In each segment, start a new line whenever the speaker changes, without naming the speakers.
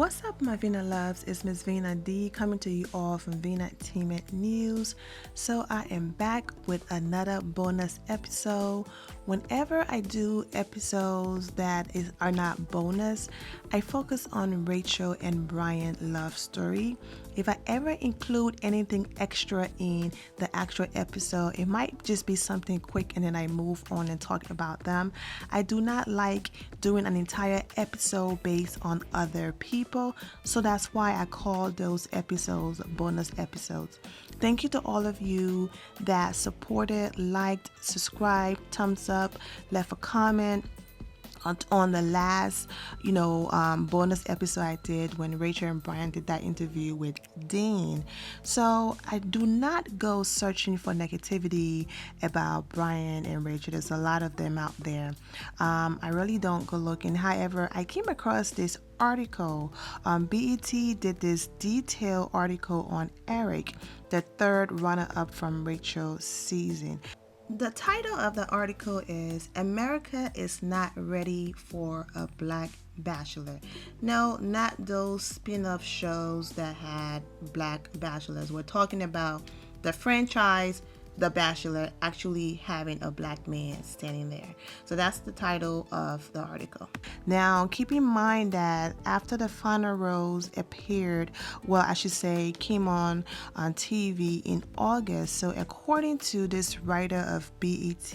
What's up, my Vina loves? It's Miss Vina D coming to you all from Vina Entertainment News. So I am back with another bonus episode. Whenever I do episodes that are not bonus, I focus on Rachel and Bryan love story. If I ever include anything extra in the actual episode, it might just be something quick and then I move on and talk about them. I do not like doing an entire episode based on other people, so that's why I call those episodes bonus episodes. Thank you to all of you that supported, liked, subscribed, thumbs up, left a comment on the last, bonus episode I did when Rachel and Bryan did that interview with Dean. So I do not go searching for negativity about Bryan and Rachel. There's a lot of them out there. I really don't go looking. However, I came across this article. BET did this detailed article on Eric, the third runner-up from Rachel's season. The title of the article is America is Not Ready for a Black Bachelor. No, not those spin-off shows that had black bachelors. We're talking about the franchise The Bachelor actually having a black man standing there. So that's the title of the article. Now, keep in mind that after the final rose appeared, came on TV in August. So according to this writer of BET,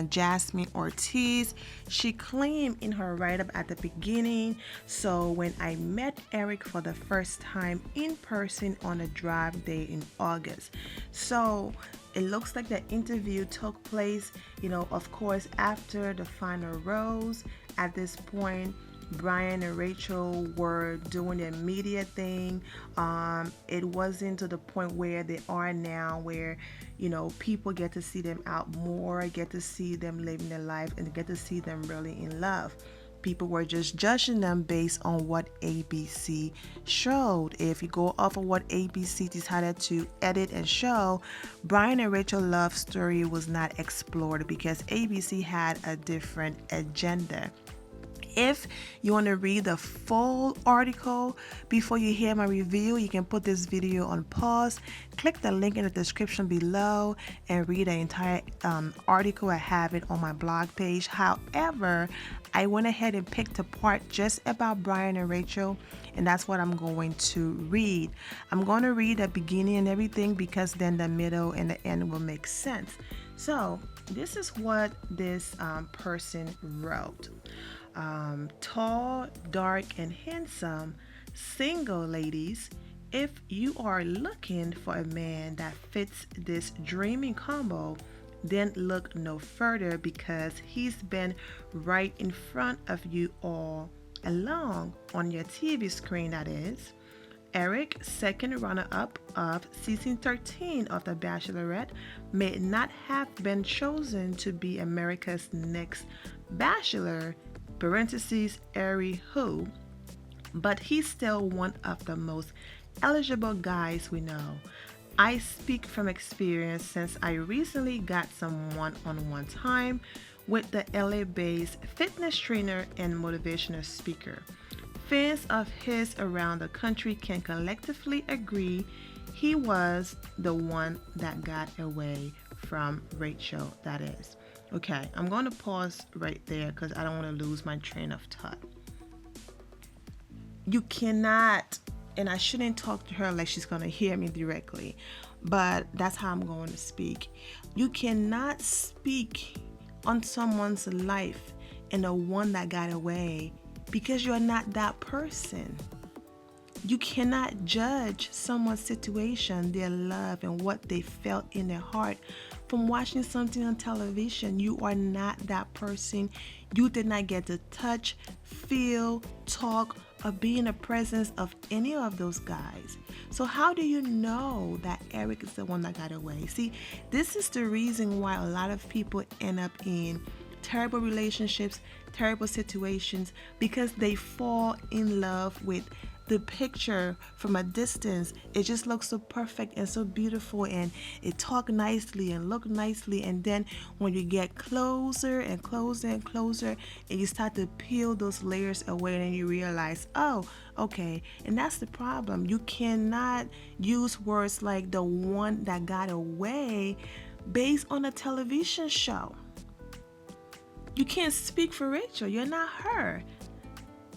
Jasmine Ortiz, she claimed in her write-up at the beginning, so when I met Eric for the first time in person on a drive day in August. So it looks like the interview took place, of course, after the final rose. At this point, Bryan and Rachel were doing their media thing. It wasn't to the point where they are now, where, people get to see them out more, get to see them living their life, and get to see them really in love. People were just judging them based on what ABC showed. If you go off of what ABC decided to edit and show, Bryan and Rachel's love story was not explored because ABC had a different agenda. If you want to read the full article before you hear my review, you can put this video on pause, click the link in the description below, and read the entire article. I have it on my blog page. However, I went ahead and picked a part just about Bryan and Rachel, and that's what I'm going to read. I'm going to read the beginning and everything because then the middle and the end will make sense. So this is what this person wrote. Tall, dark, and handsome, single ladies, if you are looking for a man that fits this dreaming combo, then look no further because he's been right in front of you all along on your TV screen, that is. Eric, second runner-up of season 13 of The Bachelorette, may not have been chosen to be America's next bachelor, Ari who, but he's still one of the most eligible guys we know. I speak from experience since I recently got some one-on-one time with the LA-based fitness trainer and motivational speaker. Fans of his around the country can collectively agree he was the one that got away from Rachel, that is. Okay, I'm going to pause right there because I don't want to lose my train of thought. You cannot, and I shouldn't talk to her like she's going to hear me directly, but that's how I'm going to speak. You cannot speak on someone's life and the one that got away because you're not that person. You cannot judge someone's situation, their love, and what they felt in their heart from watching something on television. You are not that person. You did not get to touch, feel, talk, or be in the presence of any of those guys. So how do you know that Eric is the one that got away? See, this is the reason why a lot of people end up in terrible relationships, terrible situations, because they fall in love with the picture from a distance, it just looks so perfect and so beautiful, and it talk nicely and look nicely. And then when you get closer and closer and closer, and you start to peel those layers away, and then you realize, oh, okay. And that's the problem. You cannot use words like the one that got away based on a television show. You can't speak for Rachel. You're not her.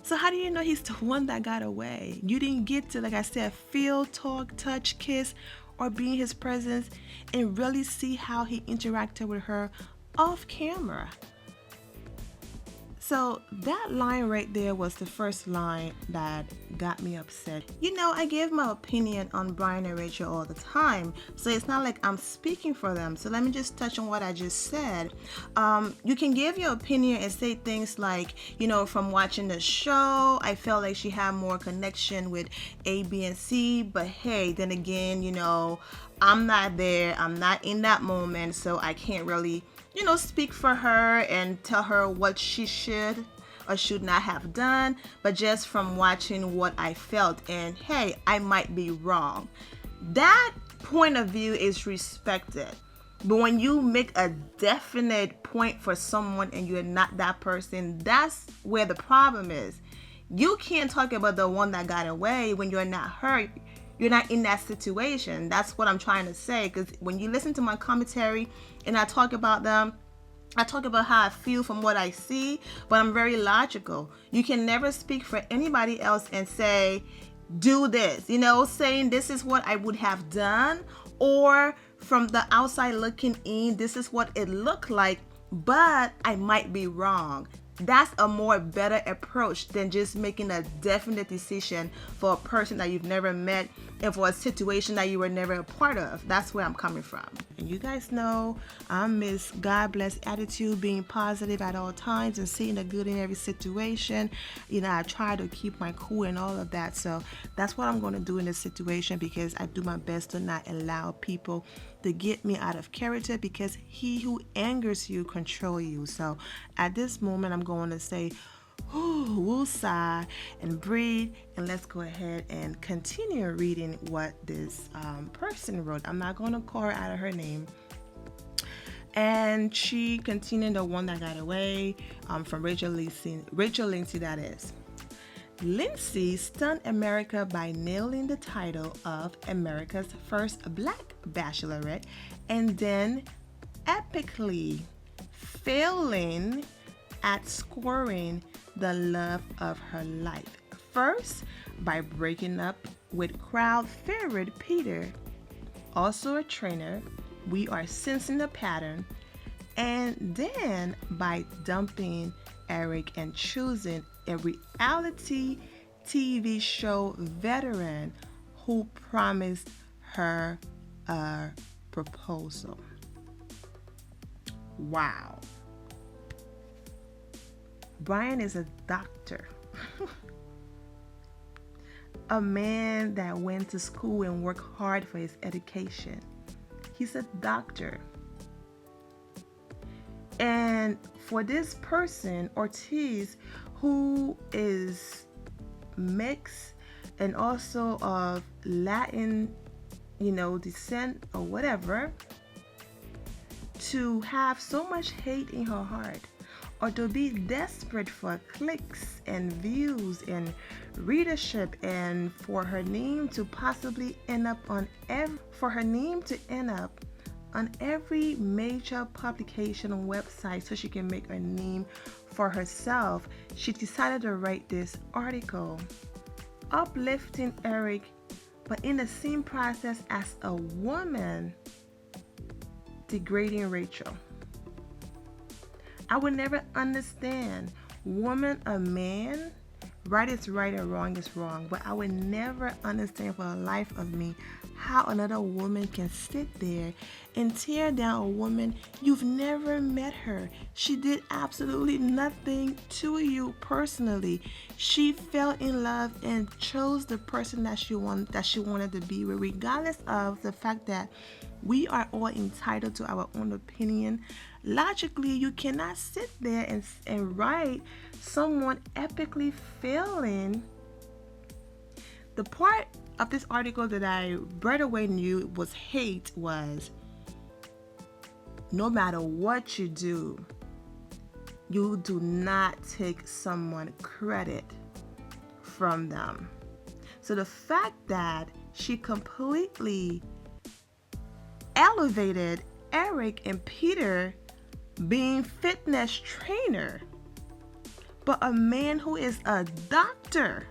So how do you know he's the one that got away? You didn't get to, like I said, feel, talk, touch, kiss, or be in his presence and really see how he interacted with her off camera. So that line right there was the first line that got me upset. You know, I give my opinion on Bryan and Rachel all the time, so it's not like I'm speaking for them. So let me just touch on what I just said. You can give your opinion and say things like, you know, from watching the show, I felt like she had more connection with A, B, and C. But hey, then again, you know, I'm not there. I'm not in that moment, so I can't really, you know, speak for her and tell her what she should or should not have done, but just from watching what I felt, and hey, I might be wrong. That point of view is respected. But when you make a definite point for someone and you're not that person, that's where the problem is. You can't talk about the one that got away when you're not her. You're not in that situation. That's what I'm trying to say. Because when you listen to my commentary and I talk about them, I talk about how I feel from what I see, but I'm very logical. You can never speak for anybody else and say, do this, you know, saying this is what I would have done, or from the outside looking in, this is what it looked like, but I might be wrong. That's a more better approach than just making a definite decision for a person that you've never met and for a situation that you were never a part of. That's where I'm coming from. And you guys know I'm Miss God Bless Attitude, being positive at all times and seeing the good in every situation. You know, I try to keep my cool and all of that. So that's what I'm going to do in this situation, because I do my best to not allow people to get me out of character, because he who angers you control you. So at this moment, I'm going to say, we'll sigh and breathe, and let's go ahead and continue reading what this person wrote. I'm not going to call her out of her name. And she continued, the one that got away, from Rachel Lindsay, that is. Lindsay stunned America by nailing the title of America's first Black Bachelorette, and then epically failing at scoring the love of her life. First, by breaking up with crowd favorite Peter, also a trainer. We are sensing the pattern. And then by dumping Eric and choosing a reality TV show veteran who promised her a proposal. Wow. Bryan is a doctor. A man that went to school and worked hard for his education. He's a doctor. And for this person, Ortiz, who is mixed and also of Latin, descent or whatever, to have so much hate in her heart, or to be desperate for clicks and views and readership, and for her name to possibly end up on every major publication and website so she can make a name for herself, she decided to write this article uplifting Eric, but in the same process as a woman degrading Rachel. I would never understand woman or man. Right is right and wrong is wrong, but I would never understand for the life of me how another woman can sit there and tear down a woman. You've never met her. She did absolutely nothing to you personally. She fell in love and chose the person that she wanted to be with, regardless of the fact that we are all entitled to our own opinion. Logically, you cannot sit there and write someone epically failing The part of this article that I right away knew was hate was, no matter what you do not take someone credit from them. So the fact that she completely elevated Eric and Peter being fitness trainer, but a man who is a doctor,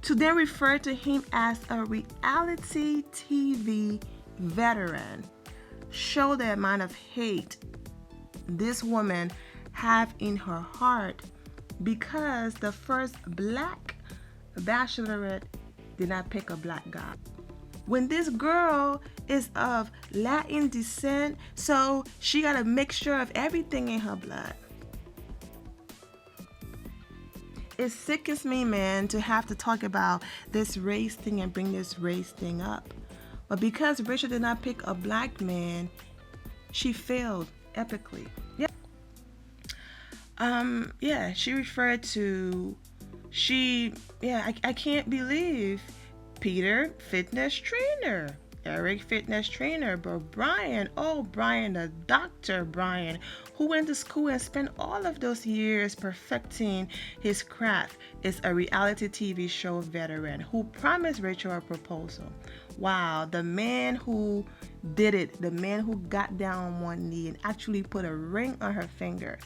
to then refer to him as a reality TV veteran, show the amount of hate this woman have in her heart because the first black bachelorette did not pick a black guy. When this girl is of Latin descent, so she got a mixture of everything in her blood. It sickens me, man, to have to talk about this race thing and bring this race thing up. But because Rachel did not pick a black man, she failed epically. She referred to, I can't believe Peter, fitness trainer. Eric, fitness trainer. But Brian, the Dr. Brian, who went to school and spent all of those years perfecting his craft, is a reality TV show veteran who promised Rachel a proposal. Wow, the man who did it, the man who got down on one knee and actually put a ring on her finger,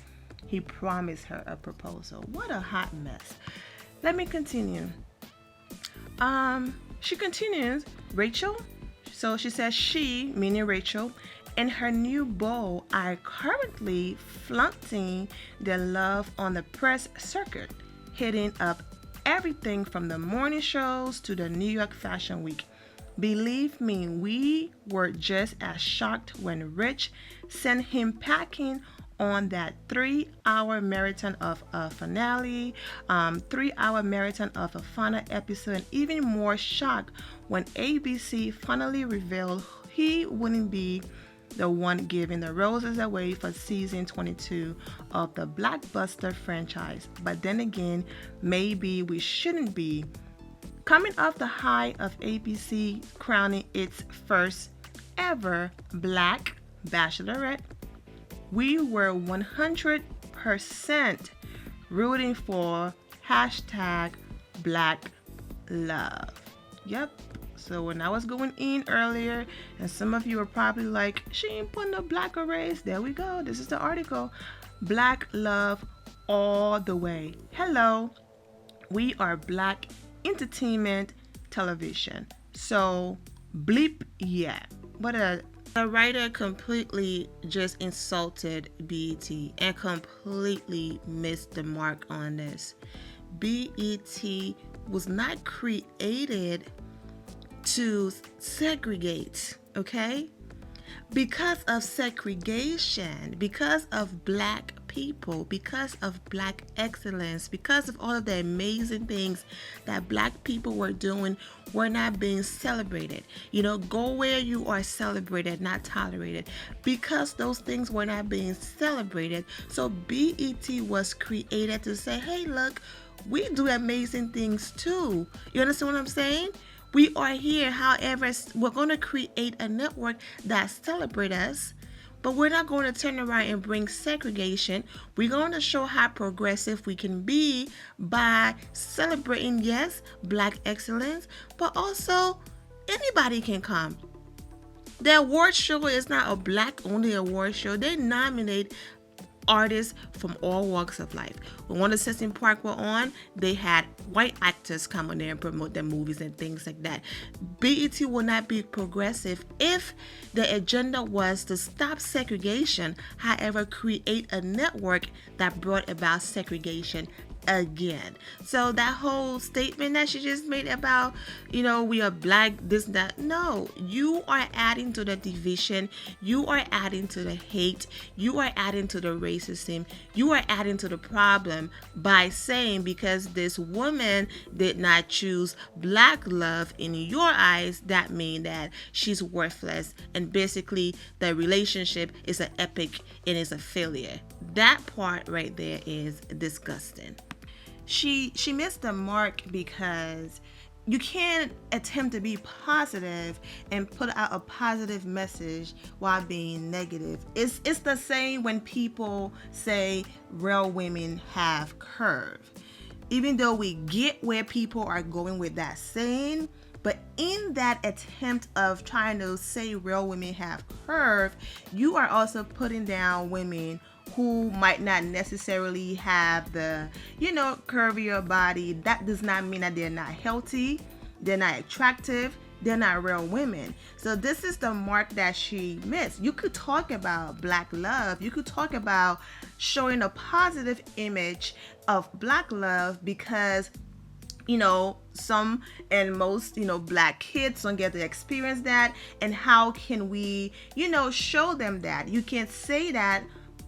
he promised her a proposal. What a hot mess. Let me continue. She continues, Rachel, so she says she, meaning Rachel, and her new beau are currently flaunting their love on the press circuit, hitting up everything from the morning shows to the New York Fashion Week. Believe me, we were just as shocked when Rich sent him packing on that 3-hour marathon of a finale, 3-hour marathon of a final episode, and even more shocked when ABC finally revealed he wouldn't be the one giving the roses away for season 22 of the blockbuster franchise. But then again, maybe we shouldn't be. Coming off the high of ABC crowning its first ever black bachelorette, we were 100% rooting for #Black Love. Yep. So when I was going in earlier, and some of you were probably like, she ain't putting no black race. There we go. This is the article. Black love all the way. Hello. We are black entertainment television. So bleep yeah. But the writer completely just insulted BET and completely missed the mark on this. BET was not created to segregate, okay? Because of segregation, because of black people, because of black excellence, because of all of the amazing things that black people were doing, were not being celebrated. You know, go where you are celebrated, not tolerated. Because those things were not being celebrated, so BET was created to say, hey, look, we do amazing things too. You understand what I'm saying? We are here, however, we're going to create a network that celebrates us, but we're not going to turn around and bring segregation. We're going to show how progressive we can be by celebrating, yes, black excellence, but also anybody can come. The award show is not a black-only award show. They nominate artists from all walks of life. When One of Sesame Park were on, they had white actors come on there and promote their movies and things like that. BET will not be progressive if the agenda was to stop segregation, however, create a network that brought about segregation again. So that whole statement that she just made about, you know, we are black, this, that, no, you are adding to the division, you are adding to the hate, you are adding to the racism, you are adding to the problem by saying because this woman did not choose black love in your eyes, that means that she's worthless, and basically the relationship is an epic and is a failure. That part right there is disgusting. she missed the mark because you can't attempt to be positive and put out a positive message while being negative. It's the same when people say real women have curve. Even though we get where people are going with that saying, but in that attempt of trying to say real women have curve, you are also putting down women who might not necessarily have the, curvier body. That does not mean that they're not healthy, they're not attractive, they're not real women. So this is the mark that she missed. You could talk about black love. You could talk about showing a positive image of black love because some and most, black kids don't get to experience that. And how can we, show them that? You can't say that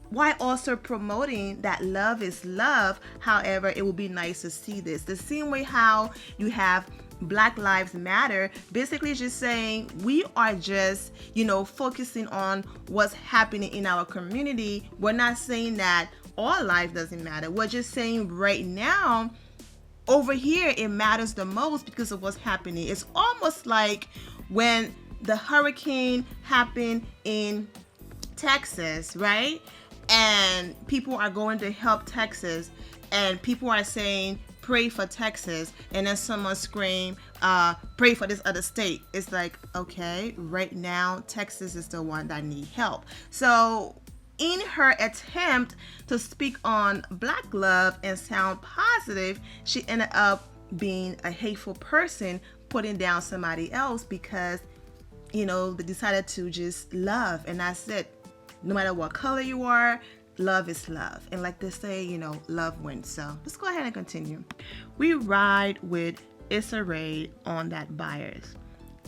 while also promoting that love is love. However, it would be nice to see this. The same way how you have Black Lives Matter, basically just saying we are just, focusing on what's happening in our community. We're not saying that all life doesn't matter. We're just saying right now, over here, it matters the most because of what's happening. It's almost like when the hurricane happened in Texas, right? And people are going to help Texas, and people are saying, pray for Texas, and then someone scream, pray for this other state. It's like, okay, right now, Texas is the one that need help. So in her attempt to speak on black love and sound positive, she ended up being a hateful person, putting down somebody else because, they decided to just love. And that's it. No matter what color you are, love is love. And like they say, love wins. So let's go ahead and continue. We ride with Issa Rae on that bias.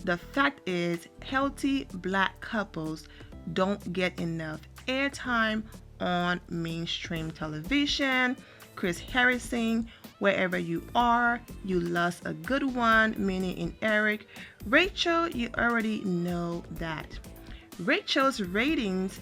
The fact is, healthy black couples don't get enough airtime on mainstream television. Chris Harrison, wherever you are, you lost a good one, meaning in Eric. Rachel, you already know that. Rachel's ratings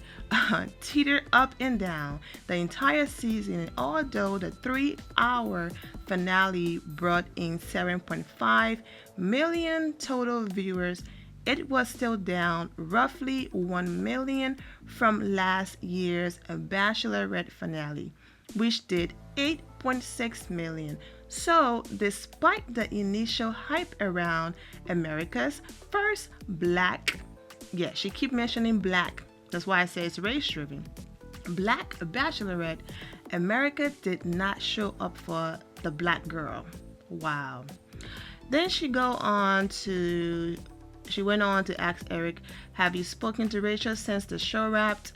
teeter up and down the entire season, and although the 3-hour finale brought in 7.5 million total viewers, it was still down roughly 1 million from last year's Bachelorette finale, which did 8.6 million. So, despite the initial hype around America's first black, she keep mentioning black, that's why I say it's race-driven, black Bachelorette, America did not show up for the black girl. Wow. Then she went on to ask Eric, have you spoken to Rachel since the show wrapped?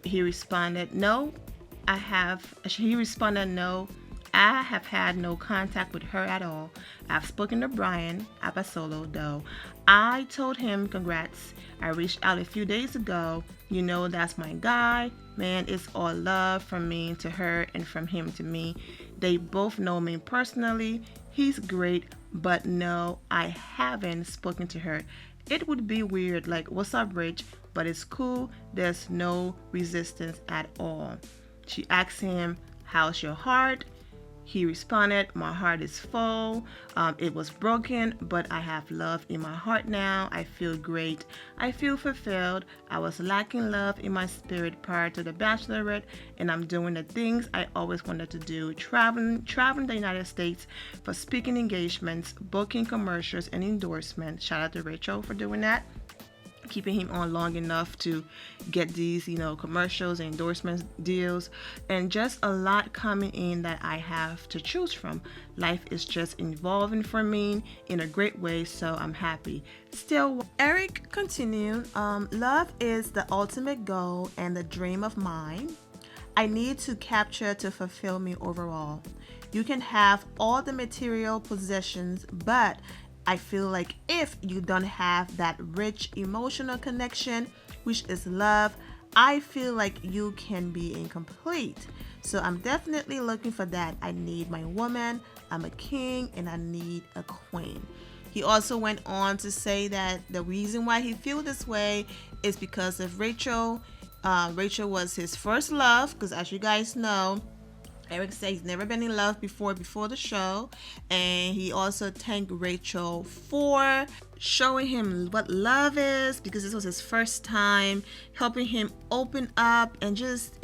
He responded, no, I have. He responded, no, I have had no contact with her at all. I've spoken to Bryan Abasolo, though. I told him congrats. I reached out a few days ago. That's my guy. Man, it's all love from me to her and from him to me. They both know me personally. He's great, but no, I haven't spoken to her. It would be weird, like, what's up, Rich? But it's cool. There's no resistance at all. She asked him, how's your heart? He responded, my heart is full. It was broken, but I have love in my heart now. I feel great. I feel fulfilled. I was lacking love in my spirit prior to the Bachelorette, and I'm doing the things I always wanted to do. Traveling the United States for speaking engagements, booking commercials, and endorsements. Shout out to Rachel for doing that. Keeping him on long enough to get these, commercials and endorsements deals, and just a lot coming in that I have to choose from. Life is just evolving for me in a great way, so I'm happy. Still, Eric continued, love is the ultimate goal and the dream of mine. I need to capture to fulfill me overall. You can have all the material possessions, but I feel like if you don't have that rich emotional connection, which is love, I feel like you can be incomplete. So I'm definitely looking for that. I need my woman, I'm a king, and I need a queen. He also went on to say that the reason why he feels this way is because of Rachel. Rachel was his first love, because as you guys know, Eric said he's never been in love before the show, and he also thanked Rachel for showing him what love is, because this was his first time, helping him open up and just,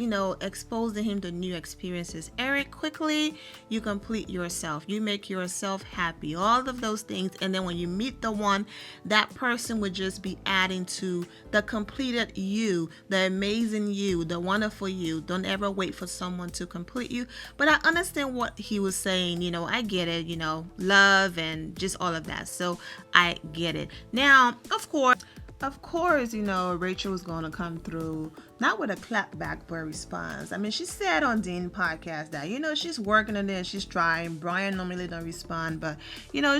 exposing him to new experiences. Eric, quickly, you complete yourself. You make yourself happy. All of those things. And then when you meet the one, that person would just be adding to the completed you, the amazing you, the wonderful you. Don't ever wait for someone to complete you. But I understand what he was saying. I get it, love and just all of that. So I get it. Now, of course, Rachel was going to come through, not with a clap back, but a response. I mean, she said on Dean podcast that, she's working on it, she's trying. Brian normally don't respond, but,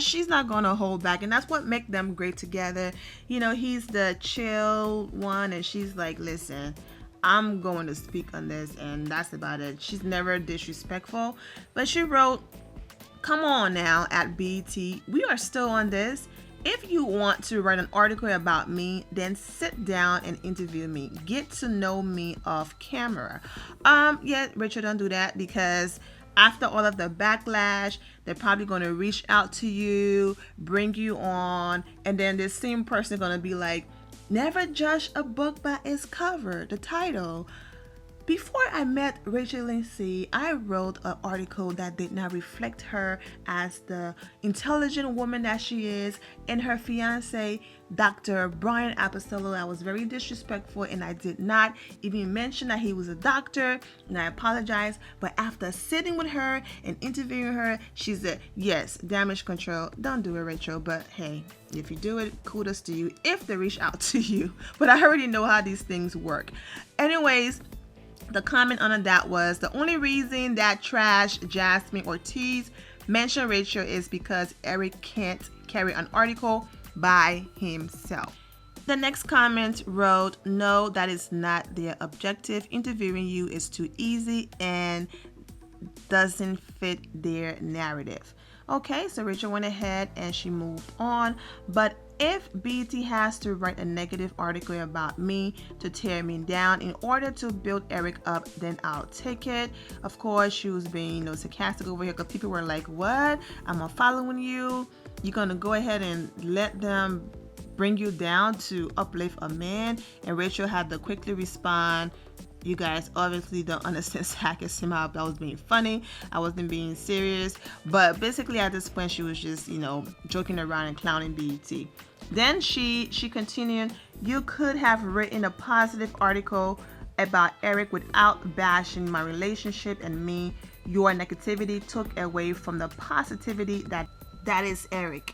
she's not going to hold back. And that's what makes them great together. He's the chill one, and she's like, listen, I'm going to speak on this, and that's about it. She's never disrespectful. But she wrote, come on now, at BT, we are still on this. If you want to write an article about me, then sit down and interview me. Get to know me off camera. Yeah, Richard, don't do that, because after all of the backlash, they're probably going to reach out to you, bring you on, and then this same person is going to be like, never judge a book by its cover, the title. Before I met Rachel Lindsay, I wrote an article that did not reflect her as the intelligent woman that she is, and her fiance, Dr. Bryan Abasolo. I was very disrespectful, and I did not even mention that he was a doctor, and I apologize. But after sitting with her and interviewing her, she said, yes, damage control. Don't do it, Rachel, but hey, if you do it, kudos to you if they reach out to you. But I already know how these things work. Anyways, the comment under that was, the only reason that Trash, Jasmine, or Tease mentioned Rachel is because Eric can't carry an article by himself. The next comment wrote, no, that is not their objective. Interviewing you is too easy and doesn't fit their narrative. Okay, so Rachel went ahead and she moved on. But if BT has to write a negative article about me to tear me down in order to build Eric up, then I'll take it. Of course, she was being sarcastic over here, because people were like, what? I'm not following you. You're going to go ahead and let them bring you down to uplift a man? And Rachel had to quickly respond, you guys obviously don't understand sarcasm. I was being funny. I wasn't being serious. But basically at this point, she was just, joking around and clowning BET. Then she continued, you could have written a positive article about Eric without bashing my relationship and me. Your negativity took away from the positivity that is Eric.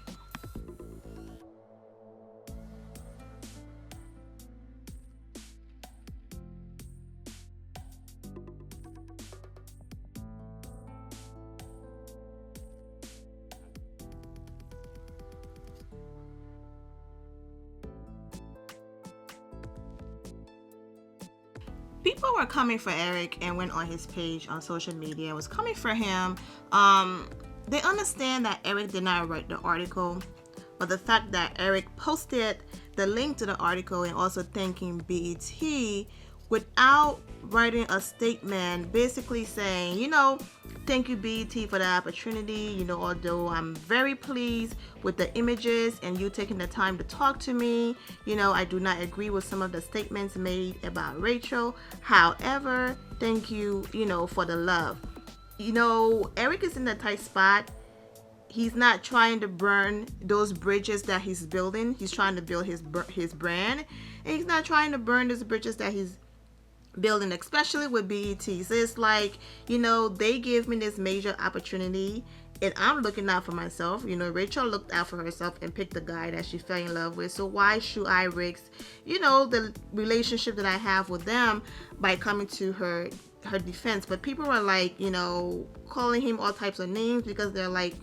People were coming for Eric and went on his page on social media, was coming for him. They understand that Eric did not write the article, but the fact that Eric posted the link to the article and also thanking BET without writing a statement basically saying, thank you BET for the opportunity, although I'm very pleased with the images and you taking the time to talk to me, I do not agree with some of the statements made about Rachel. However, thank you, for the love. Eric is in a tight spot. He's not trying to burn those bridges that he's building. He's trying to build his brand, and he's not trying to burn those bridges that he's building, especially with BET. So it's like, they give me this major opportunity and I'm looking out for myself. Rachel looked out for herself and picked the guy that she fell in love with. So why should I risk, the relationship that I have with them by coming to her defense? But people were like, calling him all types of names, because they're like,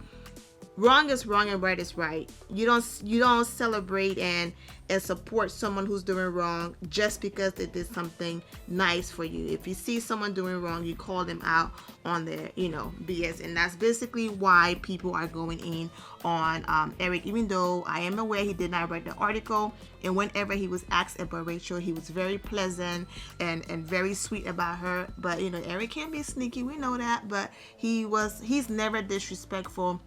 wrong is wrong and right is right. You don't celebrate and support someone who's doing wrong just because they did something nice for you. If you see someone doing wrong, you call them out on their BS, and that's basically why people are going in on Eric. Even though I am aware he did not write the article, and whenever he was asked about Rachel, he was very pleasant and very sweet about her. But Eric can be sneaky, we know that, but he's never disrespectful.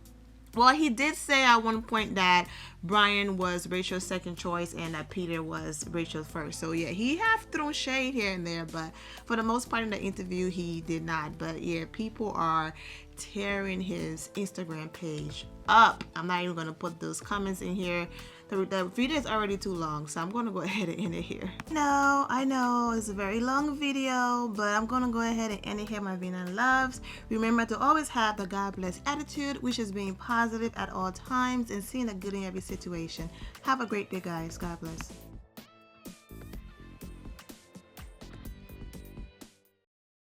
Well, he did say at one point that Brian was Rachel's second choice and that Peter was Rachel's first. So yeah, he have thrown shade here and there, but for the most part in the interview, he did not. But yeah, people are tearing his Instagram page up. I'm not even going to put those comments in here. The video is already too long, so I'm going to go ahead and end it here. No, I know it's a very long video, but I'm going to go ahead and end it here, my Vina loves. Remember to always have the God bless attitude, which is being positive at all times and seeing the good in every situation. Have a great day, guys. God bless.